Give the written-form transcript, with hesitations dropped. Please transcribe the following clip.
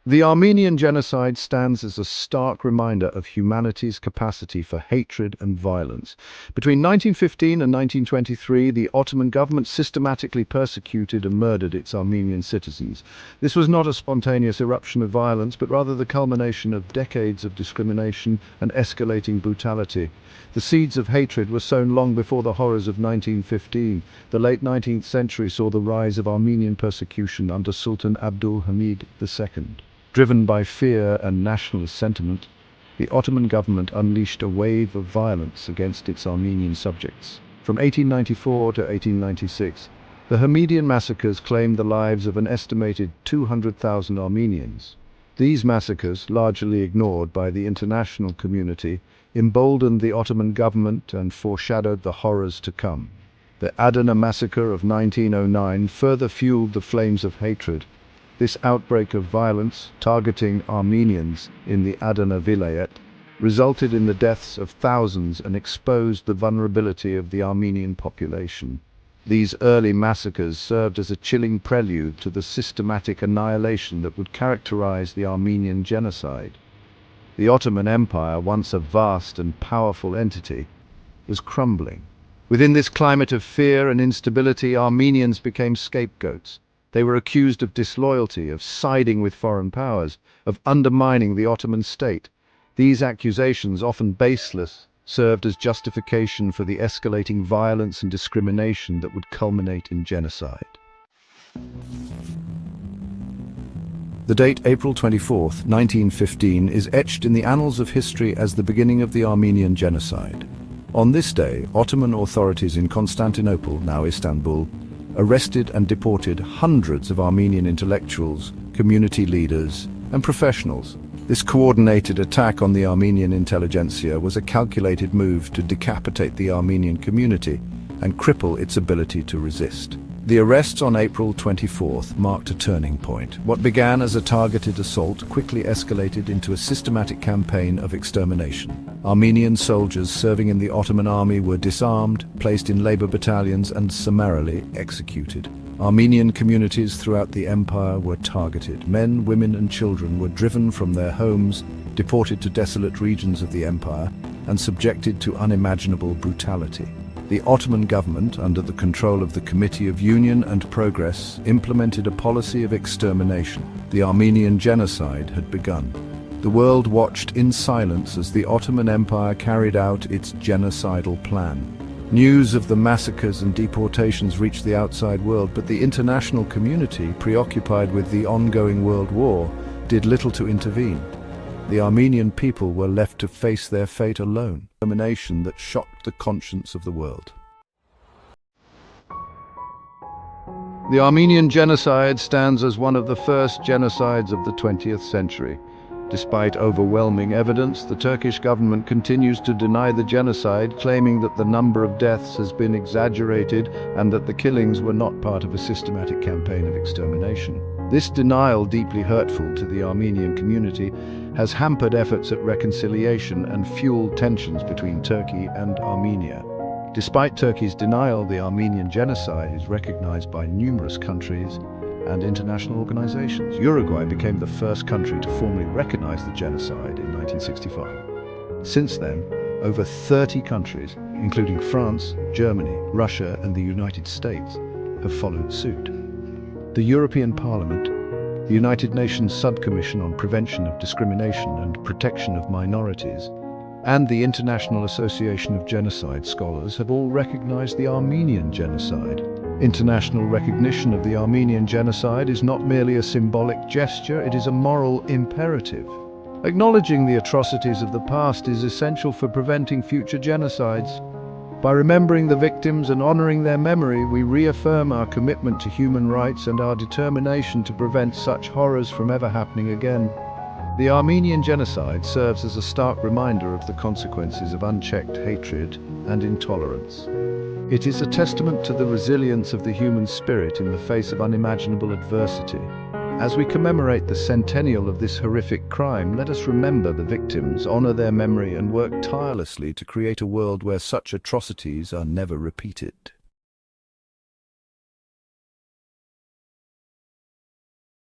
The Armenian genocide stands as a stark reminder of humanity's capacity for hatred and violence. Between 1915 and 1923, the Ottoman government systematically persecuted and murdered its Armenian citizens. This was not a spontaneous eruption of violence, but rather the culmination of decades of discrimination and escalating brutality. The seeds of hatred were sown long before the horrors of 1915. The late 19th century saw the rise of Armenian persecution under Sultan Abdul Hamid II. Driven by fear and nationalist sentiment, the Ottoman government unleashed a wave of violence against its Armenian subjects. From 1894 to 1896, the Hamidian massacres claimed the lives of an estimated 200,000 Armenians. These massacres, largely ignored by the international community, emboldened the Ottoman government and foreshadowed the horrors to come. The Adana massacre of 1909 further fueled the flames of hatred. This outbreak of violence, targeting Armenians in the Adana Vilayet, resulted in the deaths of thousands and exposed the vulnerability of the Armenian population. These early massacres served as a chilling prelude to the systematic annihilation that would characterize the Armenian genocide. The Ottoman Empire, once a vast and powerful entity, was crumbling. Within this climate of fear and instability, Armenians became scapegoats. They were accused of disloyalty, of siding with foreign powers, of undermining the Ottoman state. These accusations, often baseless, served as justification for the escalating violence and discrimination that would culminate in genocide. The date April 24, 1915, is etched in the annals of history as the beginning of the Armenian genocide. On this day, Ottoman authorities in Constantinople, now Istanbul, arrested and deported hundreds of Armenian intellectuals, community leaders, and professionals. This coordinated attack on the Armenian intelligentsia was a calculated move to decapitate the Armenian community and cripple its ability to resist. The arrests on April 24th marked a turning point. What began as a targeted assault quickly escalated into a systematic campaign of extermination. Armenian soldiers serving in the Ottoman army were disarmed, placed in labor battalions, and summarily executed. Armenian communities throughout the empire were targeted. Men, women, and children were driven from their homes, deported to desolate regions of the empire, and subjected to unimaginable brutality. The Ottoman government, under the control of the Committee of Union and Progress, implemented a policy of extermination. The Armenian genocide had begun. The world watched in silence as the Ottoman Empire carried out its genocidal plan. News of the massacres and deportations reached the outside world, but the international community, preoccupied with the ongoing world war, did little to intervene. The Armenian people were left to face their fate alone, a determination that shocked the conscience of the world. The Armenian genocide stands as one of the first genocides of the 20th century. Despite overwhelming evidence, the Turkish government continues to deny the genocide, claiming that the number of deaths has been exaggerated and that the killings were not part of a systematic campaign of extermination. This denial, deeply hurtful to the Armenian community, has hampered efforts at reconciliation and fueled tensions between Turkey and Armenia. Despite Turkey's denial, the Armenian genocide is recognized by numerous countries and international organizations. Uruguay became the first country to formally recognize the genocide in 1965. Since then, over 30 countries, including France, Germany, Russia, and the United States, have followed suit. The European Parliament, the United Nations Subcommission on Prevention of Discrimination and Protection of Minorities, and the International Association of Genocide Scholars have all recognized the Armenian genocide. International recognition of the Armenian genocide is not merely a symbolic gesture, it is a moral imperative. Acknowledging the atrocities of the past is essential for preventing future genocides. By remembering the victims and honoring their memory, we reaffirm our commitment to human rights and our determination to prevent such horrors from ever happening again. The Armenian genocide serves as a stark reminder of the consequences of unchecked hatred and intolerance. It is a testament to the resilience of the human spirit in the face of unimaginable adversity. As we commemorate the centennial of this horrific crime, let us remember the victims, honor their memory, and work tirelessly to create a world where such atrocities are never repeated.